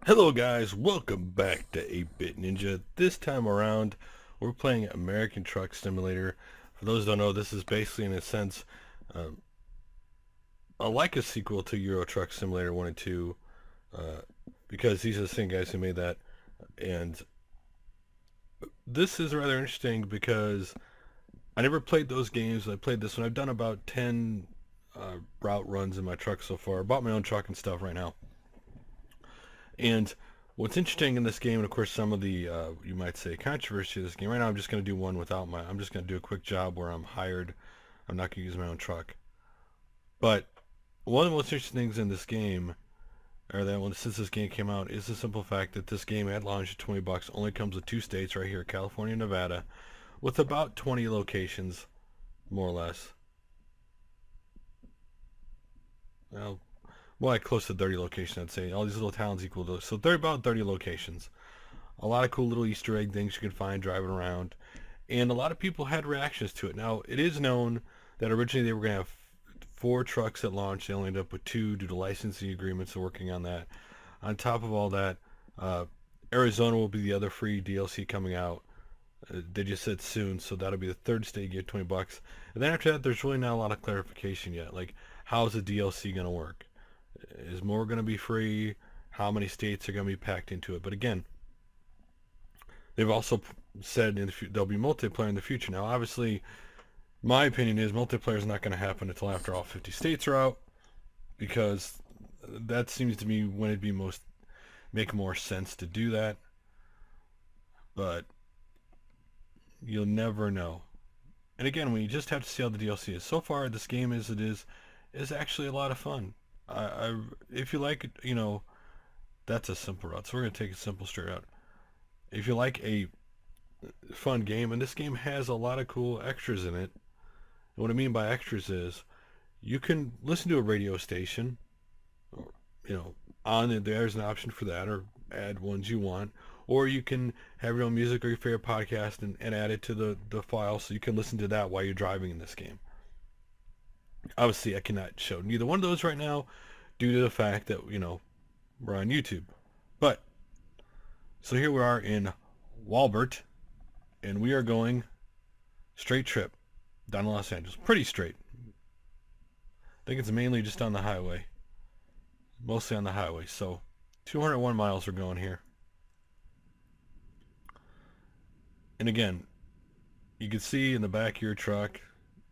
Hello guys, welcome back to 8-Bit Ninja. This time around, we're playing American Truck Simulator. For those who don't know, this is basically, in a sense, um, like a sequel to Euro Truck Simulator 1 and 2, uh, because these are the same guys who made that. And this is rather interesting because I never played those games. I played this one. I've done about 10 route runs in my truck so far. I bought my own truck and stuff right now. And what's interesting in this game, and of course some of the, you might say, controversy of this game, right now I'm just going to do one without I'm just going to do a quick job where I'm hired. I'm not going to use my own truck. But one of the most interesting things in this game, or that one since this game came out, is the simple fact that this game at launch at $20 only comes with two states right here, California and Nevada, with about 20 locations, more or less. Well, more like close to 30 locations, I'd say. All these little towns equal to, so they're about 30 locations. A lot of cool little Easter egg things you can find driving around, and a lot of people had reactions to it. Now, it is known that originally they were going to have four trucks at launch. They only ended up with two due to licensing agreements, so working on that. On top of all that, uh, Arizona will be the other free DLC coming out. They just said soon, so that'll be the third state you get $20. And then after that, there's really not a lot of clarification yet. Like, how's the DLC going to work? Is more going to be free? How many states are going to be packed into it? But again, they've also said there'll be multiplayer in the future. Now, obviously, my opinion is multiplayer is not going to happen until after all 50 states are out, because that seems to me when it'd be most make more sense to do that. But you'll never know. And again, we just have to see how the DLC is. So far, this game as it is actually a lot of fun. If you like, that's a simple route. So we're gonna take a simple straight route. If you like a fun game, and this game has a lot of cool extras in it. And what I mean by extras is you can listen to a radio station, or, there's an option for that, or add ones you want, or you can have your own music or your favorite podcast and add it to the file so you can listen to that while you're driving in this game. Obviously, I cannot show neither one of those right now due to the fact that, we're on YouTube. But, so here we are in Walbert, and we are going straight trip down to Los Angeles. Pretty straight. I think it's mainly just on the highway. Mostly on the highway. So 201 miles we're going here. And again, you can see in the back of your truck,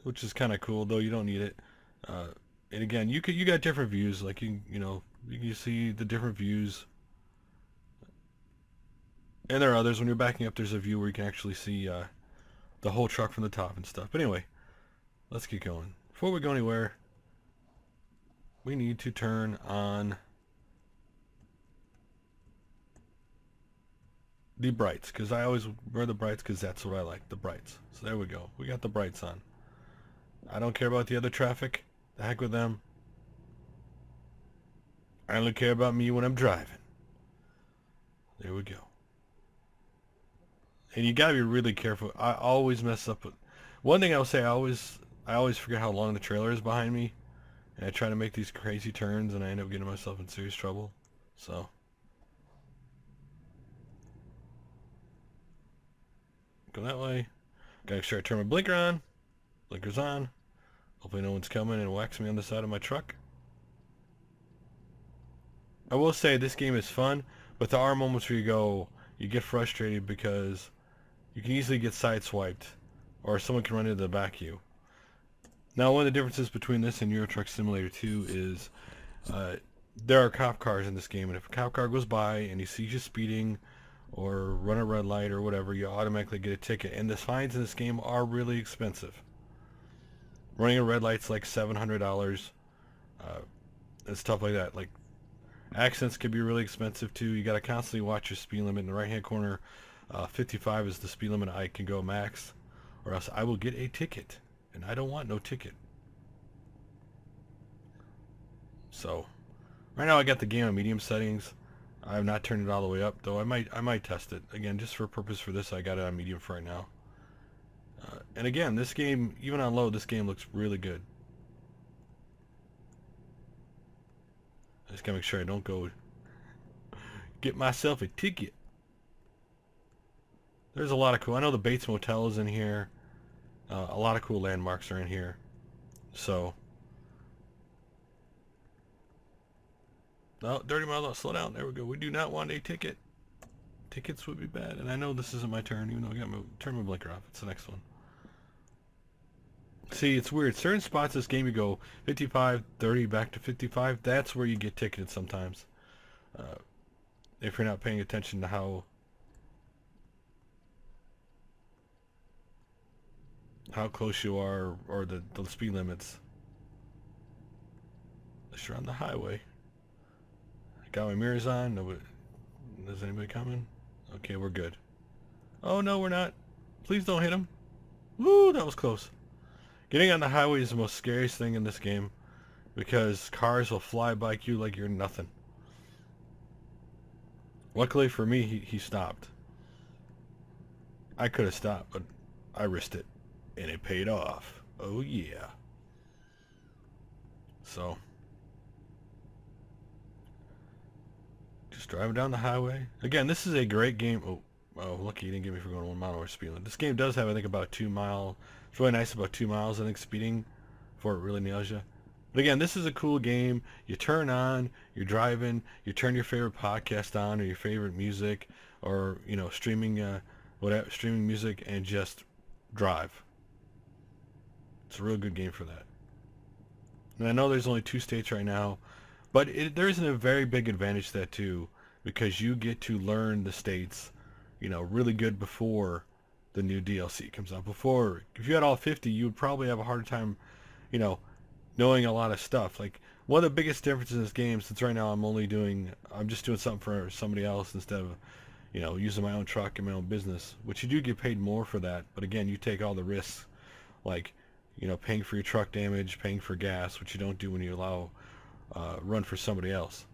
which is kind of cool, though you don't need it. Uh, and again, you got different views. Like you can see the different views. And there are others. When you're backing up, there's a view where you can actually see the whole truck from the top and stuff. But anyway, let's get going. Before we go anywhere, we need to turn on the brights, because I always wear the brights because that's what I like, the brights. So there we go. We got the brights on. I don't care about the other traffic. The heck with them. I only care about me when I'm driving. There we go. And you gotta be really careful. I always mess up with. One thing I'll say, I always forget how long the trailer is behind me, and I try to make these crazy turns, and I end up getting myself in serious trouble. So go that way. Gotta make sure I turn my blinker on. Blinker's on. Hopefully no one's coming and whacks me on the side of my truck. I will say this game is fun, but there are moments where you get frustrated because you can easily get sideswiped, or someone can run into the back of you. Now, one of the differences between this and Euro Truck Simulator 2 is there are cop cars in this game, and if a cop car goes by and he sees you speeding or run a red light or whatever, you automatically get a ticket. And the fines in this game are really expensive. Running a red light's like $700 and stuff like that. Like, accidents can be really expensive too. You got to constantly watch your speed limit. In the right hand corner, 55 is the speed limit I can go max, or else I will get a ticket, and I don't want no ticket. So right now I got the game on medium settings. I have not turned it all the way up, though. I might test it again just for purpose for this. I got it on medium for right now. And again, this game, even on low, this game looks really good. I just gotta make sure I don't go get myself a ticket. There's a lot of cool. I know the Bates Motel is in here. A lot of cool landmarks are in here. So, no, Dirty Milo, slow down. There we go. We do not want a ticket. Tickets would be bad. And I know this isn't my turn, even though I got my turn my blinker off. It's the next one. See, it's weird. Certain spots in this game you go 55, 30, back to 55. That's where you get ticketed sometimes. If you're not paying attention to how close you are or the speed limits. Unless you're on the highway. I got my mirrors on. Nobody, is anybody coming? Okay, we're good. Oh no, we're not. Please don't hit him. Woo, that was close. Getting on the highway is the most scariest thing in this game because cars will fly by you like you're nothing. Luckily for me, he stopped. I could have stopped, but I risked it. And it paid off. Oh yeah. So, just driving down the highway. Again, this is a great game. Oh, lucky you didn't get me for going 1 mile or speed limit. This game does have, I think, about 2 mile. It's really nice about 2 miles, I think, speeding before it really nails you. But again, this is a cool game. You turn on, you're driving, you turn your favorite podcast on or your favorite music or, you know, streaming music and just drive. It's a real good game for that. And I know there's only 2 states right now, but there isn't a very big advantage to that too because you get to learn the states, you know, really good before the new DLC comes out. Before, if you had all 50, you would probably have a harder time, you know, knowing a lot of stuff. Like, one of the biggest differences in this game, since right now I'm just doing something for somebody else instead of, you know, using my own truck and my own business, which you do get paid more for that. But again, you take all the risks, like, you know, paying for your truck damage, paying for gas, which you don't do when you allow run for somebody else.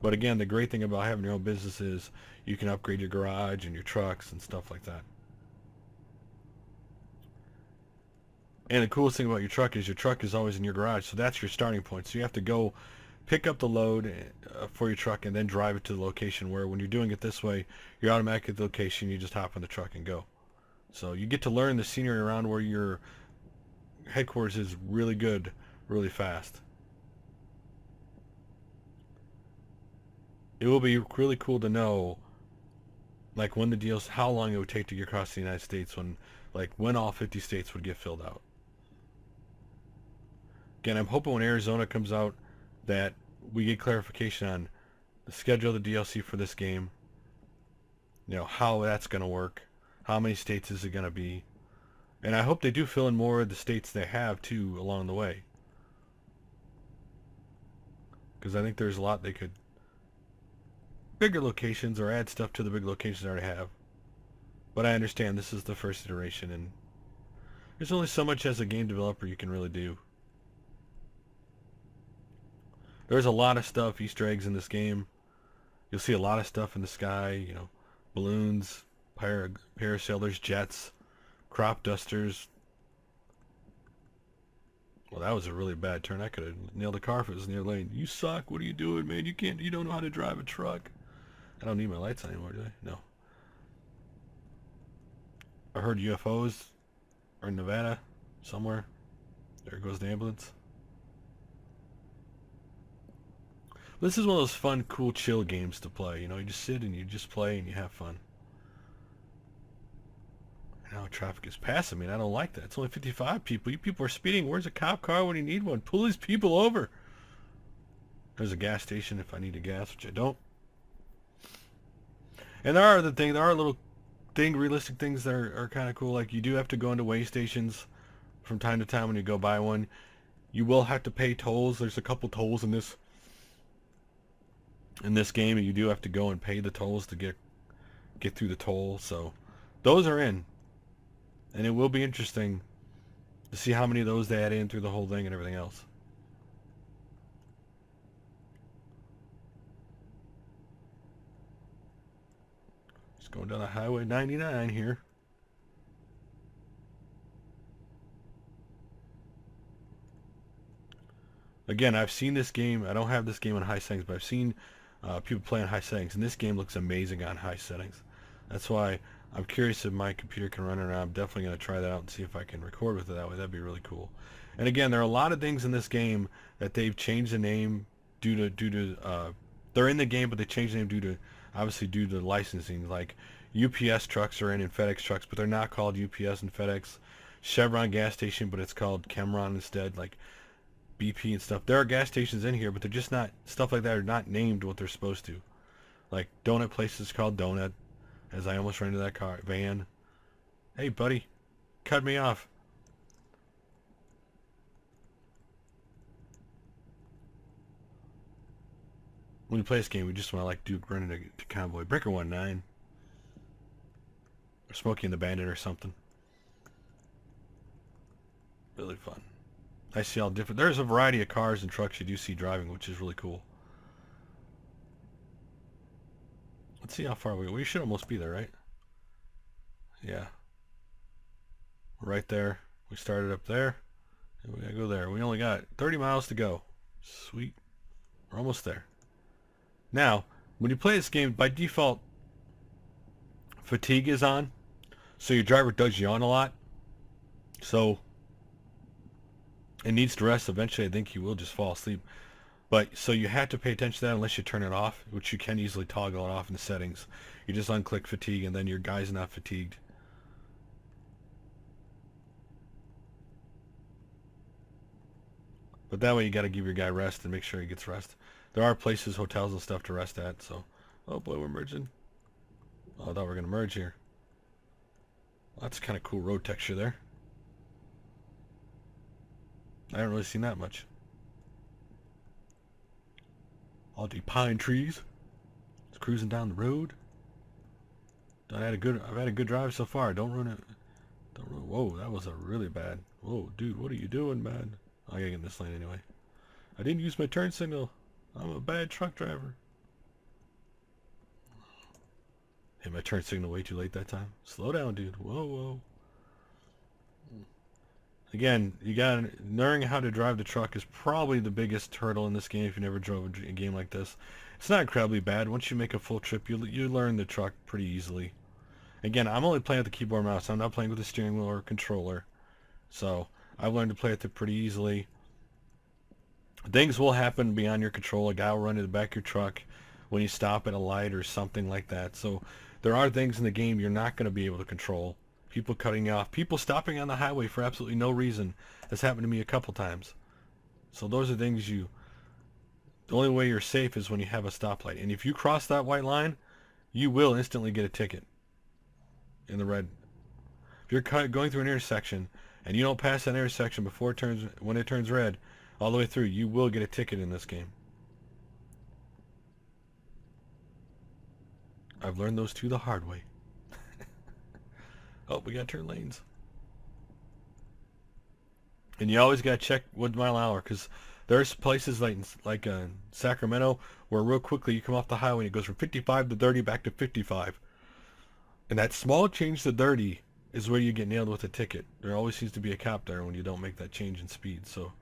But again, the great thing about having your own business is you can upgrade your garage and your trucks and stuff like that. And the coolest thing about your truck is always in your garage, so that's your starting point. So you have to go pick up the load for your truck and then drive it to the location where when you're doing it this way, you're automatically at the location, you just hop on the truck and go. So you get to learn the scenery around where your headquarters is really good, really fast. It will be really cool to know, like, when the deals, how long it would take to get across the United States when all 50 states would get filled out. Again, I'm hoping when Arizona comes out that we get clarification on the schedule of the DLC for this game, you know, how that's going to work, how many states is it going to be, and I hope they do fill in more of the states they have too along the way, because I think there's a lot they could, bigger locations or add stuff to the big locations they already have. But I understand this is the first iteration and there's only so much as a game developer you can really do. There's a lot of stuff, Easter eggs in this game. You'll see a lot of stuff in the sky, you know, balloons, parasailers, jets, crop dusters. Well, that was a really bad turn. I could have nailed a car if it was near lane. You suck. What are you doing, man? You don't know how to drive a truck. I don't need my lights on anymore, do I? No. I heard UFOs are in Nevada somewhere. There goes the ambulance. This is one of those fun, cool, chill games to play. You know, you just sit and you just play and you have fun. Now traffic is passing me and I don't like that. It's only 55 people. You people are speeding. Where's a cop car when you need one? Pull these people over. There's a gas station if I need a gas, which I don't. And there are little realistic things that are kind of cool. Like, you do have to go into way stations from time to time when you go by one. You will have to pay tolls. There's a couple tolls in this game, and you do have to go and pay the tolls to get through the toll. So those are in, and it will be interesting to see how many of those they add in through the whole thing and everything else. Just going down the highway 99 here. Again, I've seen this game. I don't have this game on high settings, but I've seen people play on high settings, and this game looks amazing on high settings. That's why I'm curious if my computer can run it around. I'm definitely going to try that out and see if I can record with it that way. That'd be really cool. And again, there are a lot of things in this game that they've changed the name due to they're in the game, but they changed the name due to licensing. Like UPS trucks are in and FedEx trucks, but they're not called UPS and FedEx. Chevron gas station, but it's called Chevron instead. Like BP and stuff. There are gas stations in here, but they're just not, stuff like that are not named what they're supposed to. Like donut places called Donut, as I almost ran into that car van. Hey buddy, cut me off. When you play this game, we just want to like run into convoy. Breaker 19. Or Smokey and the Bandit or something. Really fun. I see all different. There's a variety of cars and trucks you do see driving, which is really cool. Let's see how far we should almost be there, right? Yeah. We're right there. We started up there. And we gotta go there. We only got 30 miles to go. Sweet. We're almost there. Now, when you play this game, by default, fatigue is on. So your driver does yawn a lot. So it needs to rest. Eventually, I think he will just fall asleep. But so you have to pay attention to that unless you turn it off, which you can easily toggle it off in the settings. You just unclick fatigue, and then your guy's not fatigued. But that way, you got to give your guy rest and make sure he gets rest. There are places, hotels, and stuff to rest at. So, oh boy, we're merging. Oh, I thought we were gonna merge here. Well, that's kind of cool road texture there. I haven't really seen that much. All the pine trees. Just cruising down the road. I've had a good drive so far. Don't ruin it. Don't ruin. Whoa, that was a really bad. Whoa, dude, what are you doing, man? I gotta get in this lane anyway. I didn't use my turn signal. I'm a bad truck driver. Hit my turn signal way too late that time. Slow down, dude. Whoa, whoa. Again, learning how to drive the truck is probably the biggest hurdle in this game if you never drove a game like this. It's not incredibly bad. Once you make a full trip, you learn the truck pretty easily. Again, I'm only playing with the keyboard and mouse. I'm not playing with the steering wheel or controller. So, I've learned to play with it pretty easily. Things will happen beyond your control. A guy will run to the back of your truck when you stop at a light or something like that. So, there are things in the game you're not going to be able to control. People cutting you off. People stopping on the highway for absolutely no reason. That's happened to me a couple times. So those are things the only way you're safe is when you have a stoplight. And if you cross that white line, you will instantly get a ticket in the red. If you're going through an intersection and you don't pass that intersection when it turns red, all the way through, you will get a ticket in this game. I've learned those two the hard way. Oh, we got turn lanes. And you always got to check 1 mile an hour, because there's places like Sacramento where real quickly you come off the highway and it goes from 55 to 30 back to 55. And that small change to 30 is where you get nailed with a ticket. There always seems to be a cop there when you don't make that change in speed. So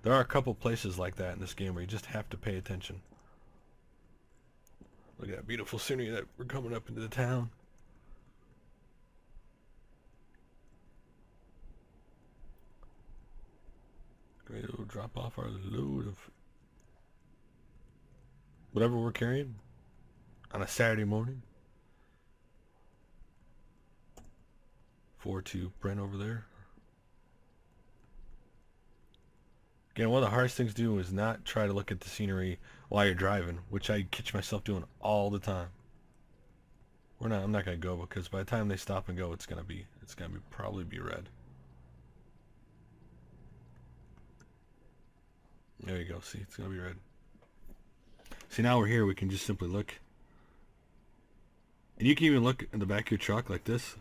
there are a couple places like that in this game where you just have to pay attention. Look at that beautiful scenery that we're coming up into the town. Ready to drop off our load of whatever we're carrying on a Saturday morning. 4-2 Brent over there. Again, one of the hardest things to do is not try to look at the scenery while you're driving, which I catch myself doing all the time. I'm not gonna go, because by the time they stop and go, it's gonna probably be red. There you go. See, it's gonna be red. See, now we're here. We can just simply look, and you can even look in the back of your truck like this,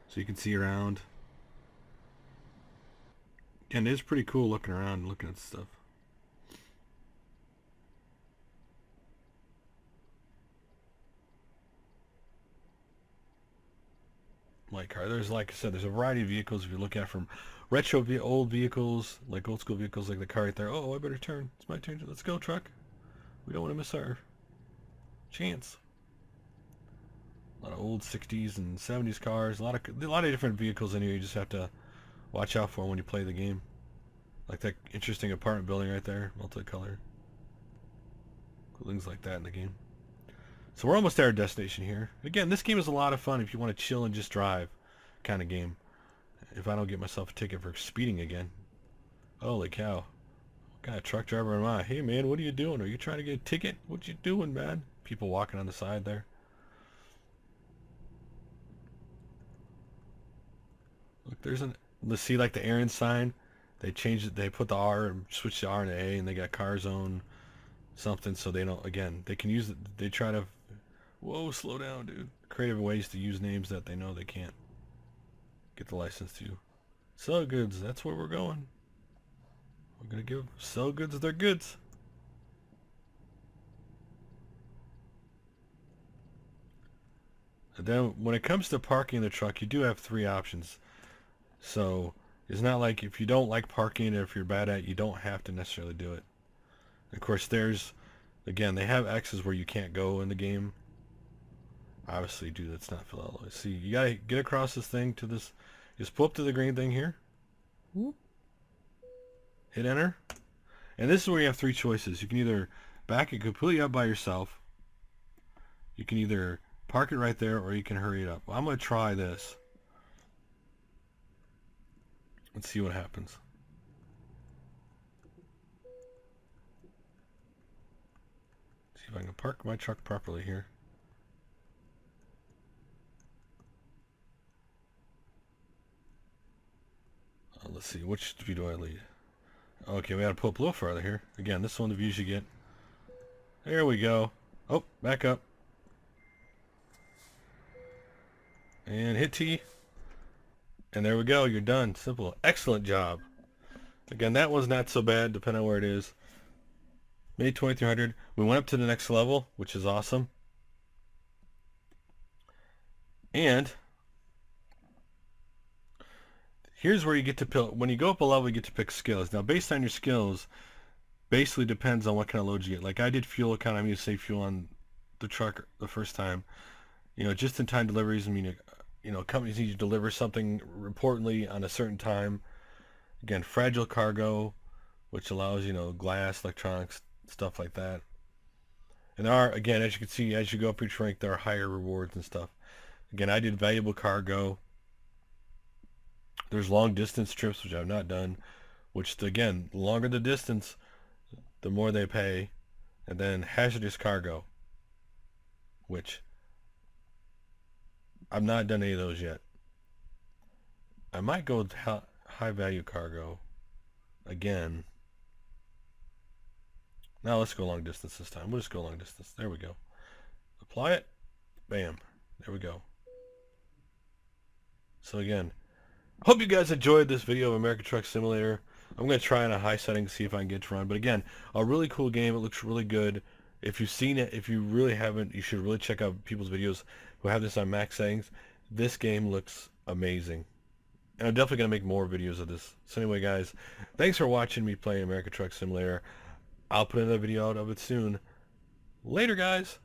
so you can see around. And it is pretty cool looking around, and looking at stuff. My car. Like I said, there's a variety of vehicles if you look at, from retro old vehicles, like old school vehicles, like the car right there. Oh, I better turn. It's my turn. Let's go, truck. We don't want to miss our Chance. A lot of old 60s and 70s cars. A lot of different vehicles in here. You just have to watch out for when you play the game. Like that interesting apartment building right there, multicolor. Things like that in the game. So we're almost at our destination here. Again, this game is a lot of fun if you want to chill and just drive kind of game. If I don't get myself a ticket for speeding again. Holy cow. What kind of truck driver am I? Hey man, what are you doing? Are you trying to get a ticket? What you doing, man? People walking on the side there. Look, there's an... Let's see, like the Aaron sign. They changed it. They put the R and switched the R and the A, and they got car zone something, so they don't... Again, they can use it. They try to... Whoa, slow down, dude. Creative ways to use names that they know they can't get the license to. Sell goods, that's where we're going. We're gonna give sell goods their goods. And then when it comes to parking the truck, you do have 3 options. So it's not like if you don't like parking or if you're bad at it, you don't have to necessarily do it. Of course, there's, again, they have X's where you can't go in the game. Obviously, dude, that's not filled all the way. See, you gotta get across this thing to this. Just pull up to the green thing here. Hit enter. And this is where you have 3 choices. You can either back it completely up by yourself. You can either park it right there, or you can hurry it up. Well, I'm going to try this. Let's see what happens. See if I can park my truck properly here. Let's see, which view do I lead? Okay, we gotta pull up a little further here. Again, this is one of the views you get. There we go. Oh, back up. And hit T. And there we go, you're done. Simple. Excellent job. Again, that one's not so bad, depending on where it is. Made 2300. We went up to the next level, which is awesome. And here's where you get to pick. When you go up a level, you get to pick skills. Now, based on your skills, basically depends on what kind of load you get. Like I did fuel economy to save fuel on the truck the first time. You know, just-in-time deliveries. I mean, you know, companies need to deliver something importantly on a certain time. Again, fragile cargo, which allows, you know, glass, electronics, stuff like that. And there are, again, as you can see, as you go up each rank, there are higher rewards and stuff. Again, I did valuable cargo. There's long distance trips, which I've not done, which, again, the longer the distance, the more they pay. And then hazardous cargo, which I've not done any of those yet. I might go with high value cargo again. Now let's go long distance this time. We'll just go long distance. There we go. Apply it. Bam. There we go. So again, hope you guys enjoyed this video of American Truck Simulator. I'm going to try on a high setting to see if I can get to run. But again, a really cool game. It looks really good. If you've seen it, if you really haven't, you should really check out people's videos who have this on max settings. This game looks amazing. And I'm definitely going to make more videos of this. So anyway, guys, thanks for watching me play American Truck Simulator. I'll put another video out of it soon. Later, guys.